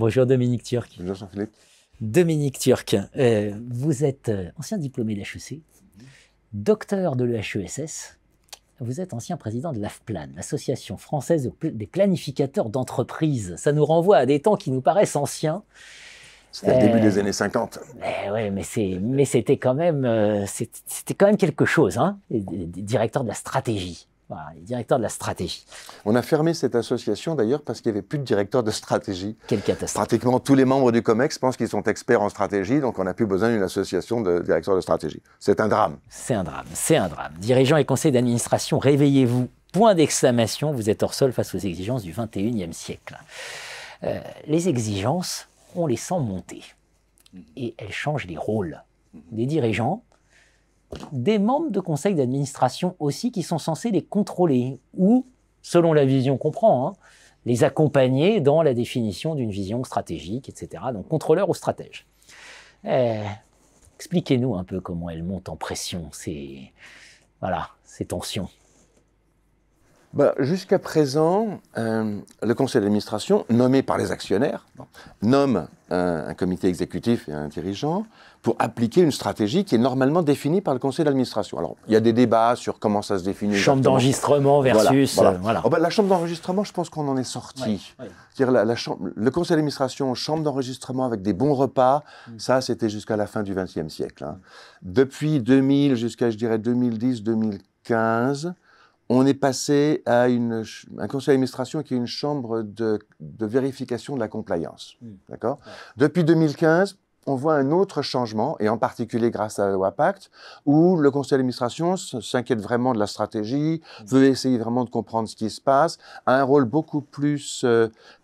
Bonjour Dominique Turc. Bonjour Jean-Philippe. Dominique Turc, vous êtes ancien diplômé d'HEC, docteur de l'EHESS, vous êtes ancien président de l'AFPLAN, l'Association française des planificateurs d'entreprise. Ça nous renvoie à des temps qui nous paraissent anciens. C'était le début des années 50. Oui, mais c'était quand même quelque chose, hein, directeur de la stratégie. Voilà, les directeurs de la stratégie. On a fermé cette association d'ailleurs parce qu'il n'y avait plus de directeur de stratégie. Quelle catastrophe. Pratiquement tous les membres du COMEX pensent qu'ils sont experts en stratégie, donc on n'a plus besoin d'une association de directeurs de stratégie. C'est un drame. C'est un drame, c'est un drame. Dirigeants et conseils d'administration, réveillez-vous. Point d'exclamation, vous êtes hors sol face aux exigences du 21e siècle. Les exigences, on les sent monter. Et elles changent les rôles des dirigeants, des membres de conseils d'administration aussi qui sont censés les contrôler ou, selon la vision qu'on prend, hein, les accompagner dans la définition d'une vision stratégique, etc. Donc contrôleur ou stratège. Expliquez-nous un peu comment elles montent en pression, ces tensions. Jusqu'à présent, le conseil d'administration, nommé par les actionnaires, nomme un comité exécutif et un dirigeant pour appliquer une stratégie qui est normalement définie par le conseil d'administration. Alors, il y a des débats sur comment ça se définit. Chambre d'enregistrement versus... Voilà. La chambre d'enregistrement, je pense qu'on en est sorti. Oui. C'est-à-dire le conseil d'administration, chambre d'enregistrement avec des bons repas, ça, c'était jusqu'à la fin du XXe siècle. Hein. Depuis 2000 jusqu'à, je dirais, 2010-2015... on est passé à un conseil d'administration qui est une chambre de vérification de la compliance. D'accord ? Depuis 2015, on voit un autre changement, et en particulier grâce à la loi Pacte, où le conseil d'administration s'inquiète vraiment de la stratégie, veut essayer vraiment de comprendre ce qui se passe, a un rôle beaucoup plus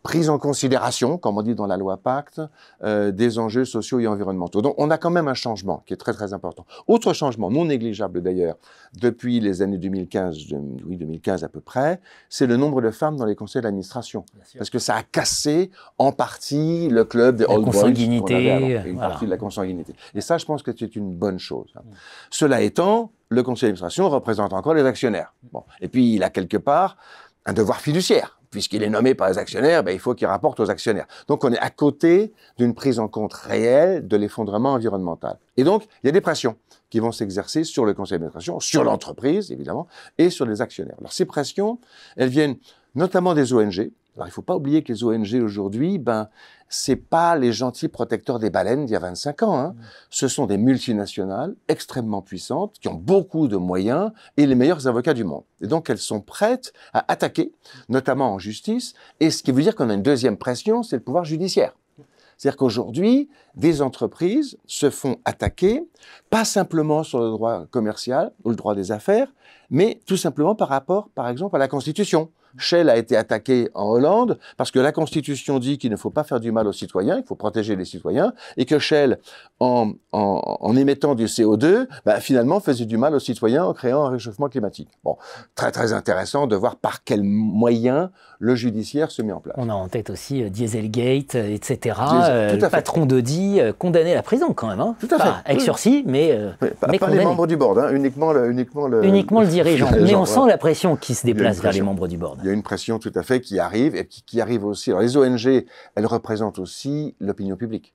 pris en considération, comme on dit dans la loi Pacte, des enjeux sociaux et environnementaux. Donc on a quand même un changement qui est très très important. Autre changement, non négligeable d'ailleurs, depuis les années 2015 à peu près, c'est le nombre de femmes dans les conseils d'administration. Parce que ça a cassé en partie le club des old boys qu'on avait avant. Une partie de la consanguinité. Et ça, je pense que c'est une bonne chose. Cela étant, le conseil d'administration représente encore les actionnaires. Bon. Et puis, il a quelque part un devoir fiduciaire. Puisqu'il est nommé par les actionnaires, il faut qu'il rapporte aux actionnaires. Donc, on est à côté d'une prise en compte réelle de l'effondrement environnemental. Et donc, il y a des pressions qui vont s'exercer sur le conseil d'administration, sur l'entreprise, évidemment, et sur les actionnaires. Alors, ces pressions, elles viennent notamment des ONG. Alors, il ne faut pas oublier que les ONG aujourd'hui, c'est pas les gentils protecteurs des baleines d'il y a 25 ans. Hein. Ce sont des multinationales extrêmement puissantes qui ont beaucoup de moyens et les meilleurs avocats du monde. Et donc, elles sont prêtes à attaquer, notamment en justice. Et ce qui veut dire qu'on a une deuxième pression, c'est le pouvoir judiciaire. C'est-à-dire qu'aujourd'hui, des entreprises se font attaquer, pas simplement sur le droit commercial ou le droit des affaires, mais tout simplement par rapport, par exemple, à la Constitution. Shell a été attaqué en Hollande parce que la Constitution dit qu'il ne faut pas faire du mal aux citoyens, il faut protéger les citoyens, et que Shell, en émettant du CO2, finalement faisait du mal aux citoyens en créant un réchauffement climatique. Bon, très très intéressant de voir par quels moyens le judiciaire se met en place. On a en tête aussi Dieselgate, etc. Le patron d'Audi condamné à la prison quand même. Hein. Tout à fait. Avec sursis, mais pas les membres du board, hein, uniquement le dirigeant. Mais on sent la pression qui se déplace vers les membres du board. Il y a une pression tout à fait qui arrive et qui arrive aussi. Alors les ONG, elles représentent aussi l'opinion publique,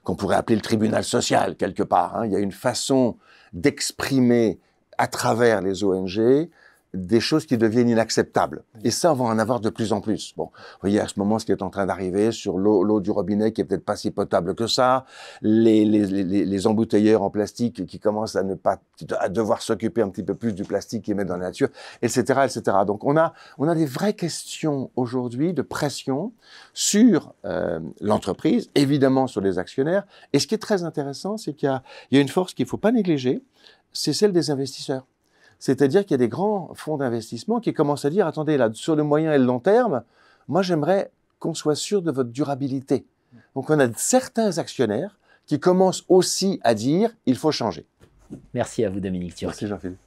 qu'on pourrait appeler le tribunal social quelque part. Hein. Il y a une façon d'exprimer à travers les ONG des choses qui deviennent inacceptables. Et ça, on va en avoir de plus en plus. Bon, vous voyez à ce moment ce qui est en train d'arriver sur l'eau du robinet qui est peut-être pas si potable que ça, les embouteilleurs en plastique qui commencent à devoir s'occuper un petit peu plus du plastique qu'ils mettent dans la nature, etc., etc. Donc on a des vraies questions aujourd'hui de pression sur l'entreprise, évidemment sur les actionnaires. Et ce qui est très intéressant, c'est qu'il y a une force qu'il faut pas négliger, c'est celle des investisseurs. C'est-à-dire qu'il y a des grands fonds d'investissement qui commencent à dire, attendez, là, sur le moyen et le long terme, moi, j'aimerais qu'on soit sûr de votre durabilité. Donc, on a certains actionnaires qui commencent aussi à dire, il faut changer. Merci à vous, Dominique Turc. Merci, Jean-Philippe.